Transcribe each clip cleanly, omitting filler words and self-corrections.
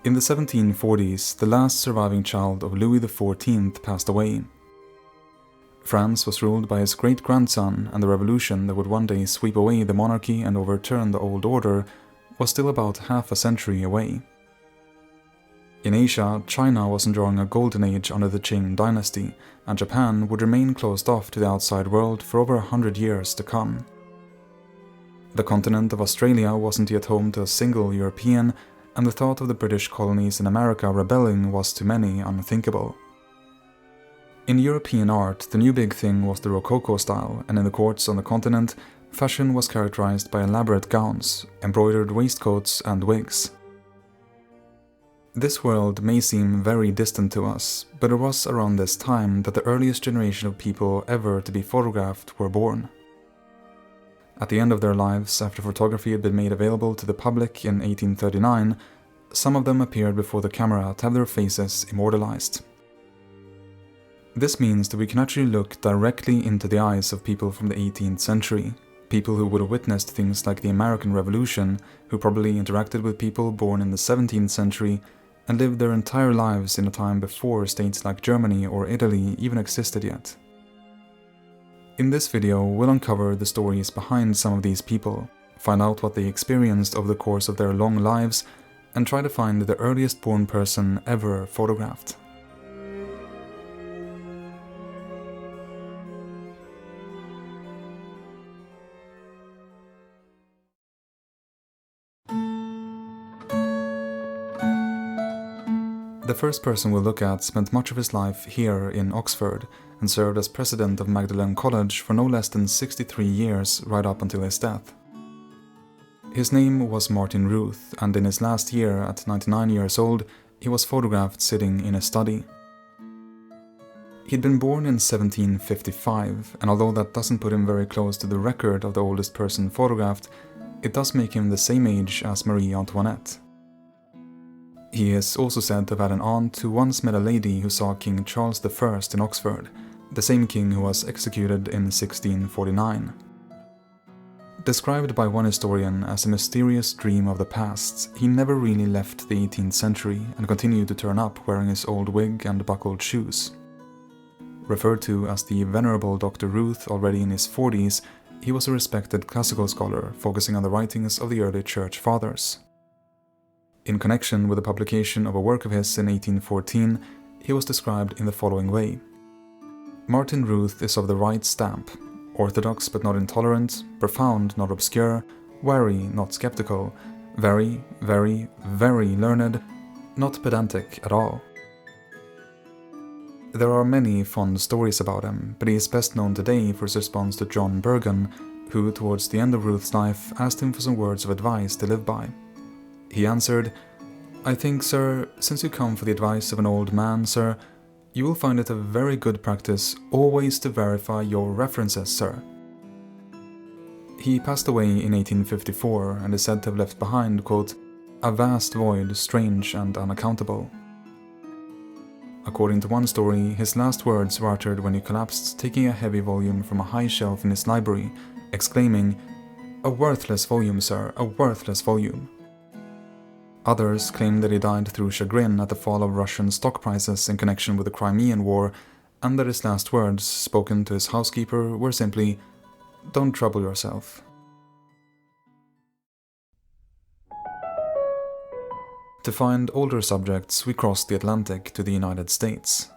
In the 1740s, the last surviving child of Louis XIV passed away. France was ruled by his great-grandson, and the revolution that would one day sweep away the monarchy and overturn the old order was still about half a century away. In Asia, China was enjoying a golden age under the Qing dynasty, and Japan would remain closed off to the outside world for over 100 years to come. The continent of Australia wasn't yet home to a single European, and the thought of the British colonies in America rebelling was to many unthinkable. In European art, the new big thing was the Rococo style, and in the courts on the continent, fashion was characterized by elaborate gowns, embroidered waistcoats, and wigs. This world may seem very distant to us, but it was around this time that the earliest generation of people ever to be photographed were born. At the end of their lives, after photography had been made available to the public in 1839, some of them appeared before the camera to have their faces immortalized. This means that we can actually look directly into the eyes of people from the 18th century, people who would have witnessed things like the American Revolution, who probably interacted with people born in the 17th century and lived their entire lives in a time before states like Germany or Italy even existed yet. In this video, we'll uncover the stories behind some of these people, find out what they experienced over the course of their long lives, and try to find the earliest born person ever photographed. The first person we'll look at spent much of his life here in Oxford and served as president of Magdalen College for no less than 63 years right up until his death. His name was Martin Ruth, and in his last year, at 99 years old, he was photographed sitting in a study. He'd been born in 1755, and although that doesn't put him very close to the record of the oldest person photographed, it does make him the same age as Marie Antoinette. He is also said to have had an aunt who once met a lady who saw King Charles I in Oxford, the same king who was executed in 1649. Described by one historian as a mysterious dream of the past, he never really left the 18th century and continued to turn up wearing his old wig and buckled shoes. Referred to as the Venerable Dr. Ruth already in his 40s, he was a respected classical scholar focusing on the writings of the early church fathers. In connection with the publication of a work of his in 1814, he was described in the following way. Martin Ruth is of the right stamp, orthodox but not intolerant, profound not obscure, wary not skeptical, very, very, very learned, not pedantic at all. There are many fond stories about him, but he is best known today for his response to John Bergen, who towards the end of Ruth's life asked him for some words of advice to live by. He answered, "I think, sir, since you come for the advice of an old man, sir, you will find it a very good practice always to verify your references, sir." He passed away in 1854 and is said to have left behind, quote, "a vast void, strange and unaccountable." According to one story, his last words were uttered when he collapsed, taking a heavy volume from a high shelf in his library, exclaiming, "A worthless volume, sir, a worthless volume." Others claim that he died through chagrin at the fall of Russian stock prices in connection with the Crimean War, and that his last words, spoken to his housekeeper, were simply, "Don't trouble yourself." To find older subjects, we crossed the Atlantic to the United States.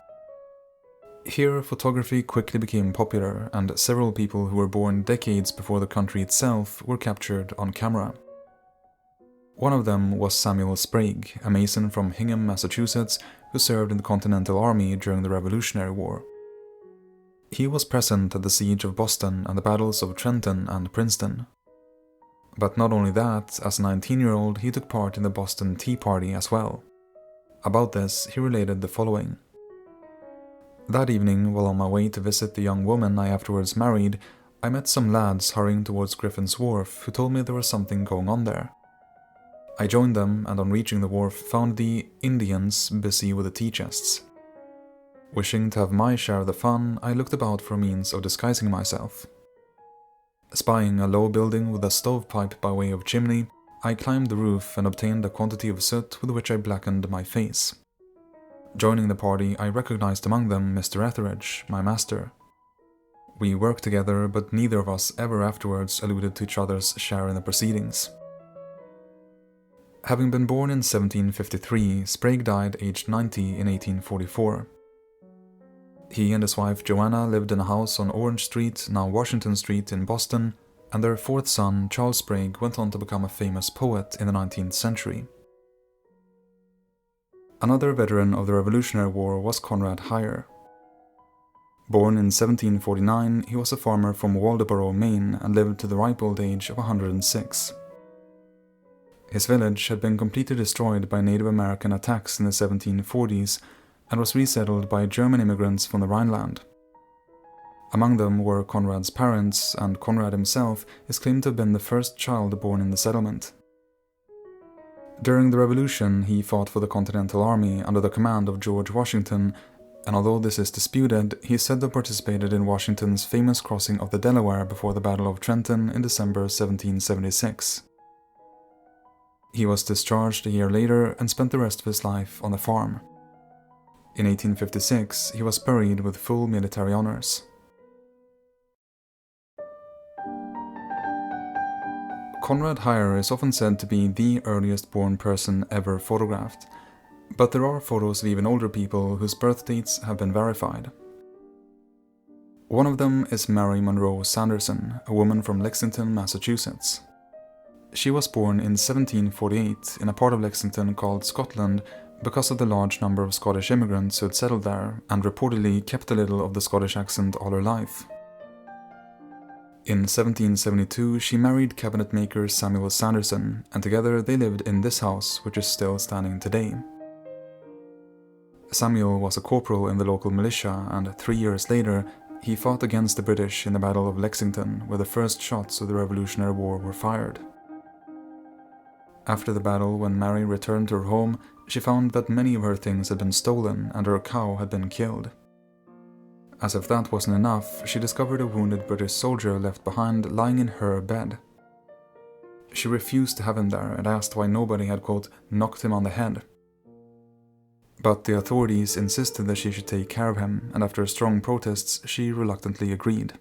Here, photography quickly became popular, and several people who were born decades before the country itself were captured on camera. One of them was Samuel Sprague, a mason from Hingham, Massachusetts, who served in the Continental Army during the Revolutionary War. He was present at the siege of Boston and the battles of Trenton and Princeton. But not only that, as a 19-year-old, he took part in the Boston Tea Party as well. About this, he related the following. "That evening, while on my way to visit the young woman I afterwards married, I met some lads hurrying towards Griffin's Wharf who told me there was something going on there. I joined them, and on reaching the wharf found the Indians busy with the tea chests. Wishing to have my share of the fun, I looked about for a means of disguising myself. Spying a low building with a stovepipe by way of chimney, I climbed the roof and obtained a quantity of soot with which I blackened my face. Joining the party, I recognized among them Mr. Etheridge, my master. We worked together, but neither of us ever afterwards alluded to each other's share in the proceedings. Having been born in 1753, Sprague died aged 90 in 1844. He and his wife Joanna lived in a house on Orange Street, now Washington Street in Boston, and their fourth son, Charles Sprague, went on to become a famous poet in the 19th century. Another veteran of the Revolutionary War was Conrad Heyer. Born in 1749, he was a farmer from Waldoboro, Maine, and lived to the ripe old age of 106. His village had been completely destroyed by Native American attacks in the 1740s and was resettled by German immigrants from the Rhineland. Among them were Conrad's parents, and Conrad himself is claimed to have been the first child born in the settlement. During the Revolution, he fought for the Continental Army under the command of George Washington, and although this is disputed, he is said to have participated in Washington's famous crossing of the Delaware before the Battle of Trenton in December 1776. He was discharged a year later and spent the rest of his life on the farm. In 1856, he was buried with full military honors. Conrad Heyer is often said to be the earliest born person ever photographed, but there are photos of even older people whose birth dates have been verified. One of them is Mary Monroe Sanderson, a woman from Lexington, Massachusetts. She was born in 1748 in a part of Lexington called Scotland because of the large number of Scottish immigrants who had settled there and reportedly kept a little of the Scottish accent all her life. In 1772, she married cabinet maker Samuel Sanderson, and together they lived in this house, which is still standing today. Samuel was a corporal in the local militia, and 3 years later, he fought against the British in the Battle of Lexington, where the first shots of the Revolutionary War were fired. After the battle, when Mary returned to her home, she found that many of her things had been stolen and her cow had been killed. As if that wasn't enough, she discovered a wounded British soldier left behind lying in her bed. She refused to have him there and asked why nobody had, quote, knocked him on the head. But the authorities insisted that she should take care of him, and after strong protests, she reluctantly agreed.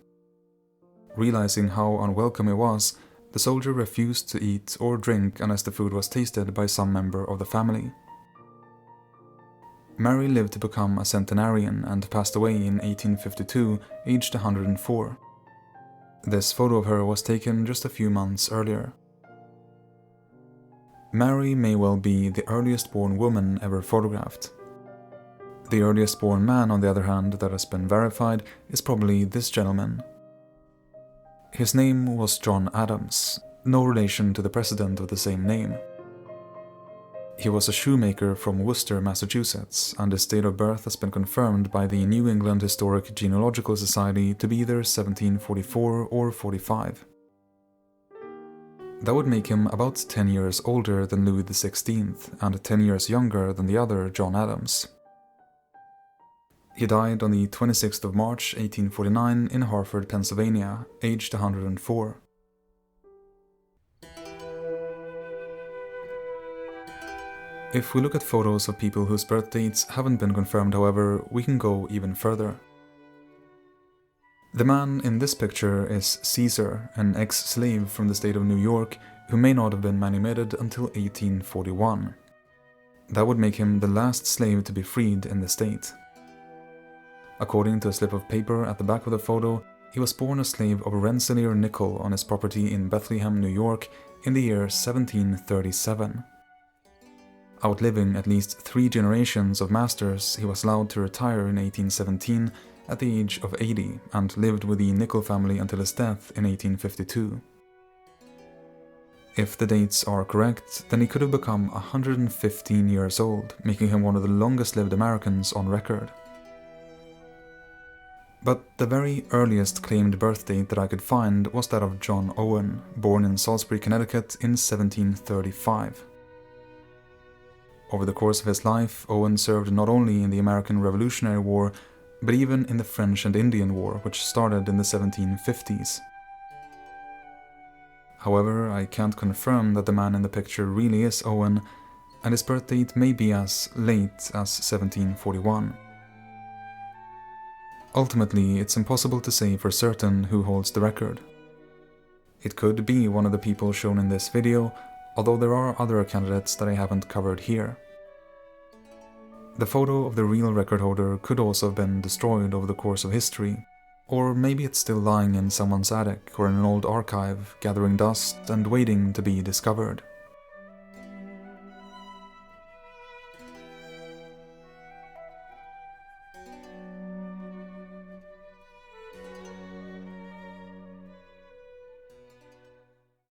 Realizing how unwelcome he was, the soldier refused to eat or drink unless the food was tasted by some member of the family. Mary lived to become a centenarian and passed away in 1852, aged 104. This photo of her was taken just a few months earlier. Mary may well be the earliest born woman ever photographed. The earliest born man, on the other hand, that has been verified is probably this gentleman. His name was John Adams, no relation to the president of the same name. He was a shoemaker from Worcester, Massachusetts, and his date of birth has been confirmed by the New England Historic Genealogical Society to be either 1744 or 45. That would make him about 10 years older than Louis XVI and 10 years younger than the other John Adams. He died on the 26th of March 1849 in Hartford, Pennsylvania, aged 104. If we look at photos of people whose birth dates haven't been confirmed, however, we can go even further. The man in this picture is Caesar, an ex-slave from the state of New York who may not have been manumitted until 1841. That would make him the last slave to be freed in the state. According to a slip of paper at the back of the photo, he was born a slave of a Rensselaer nickel on his property in Bethlehem, New York, in the year 1737. Outliving at least 3 generations of masters, he was allowed to retire in 1817 at the age of 80 and lived with the Nickel family until his death in 1852. If the dates are correct, then he could have become 115 years old, making him one of the longest-lived Americans on record. But the very earliest claimed birth date that I could find was that of John Owen, born in Salisbury, Connecticut in 1735. Over the course of his life, Owen served not only in the American Revolutionary War, but even in the French and Indian War, which started in the 1750s. However, I can't confirm that the man in the picture really is Owen, and his birth date may be as late as 1741. Ultimately, it's impossible to say for certain who holds the record. It could be one of the people shown in this video, although there are other candidates that I haven't covered here. The photo of the real record holder could also have been destroyed over the course of history, or maybe it's still lying in someone's attic or in an old archive, gathering dust and waiting to be discovered.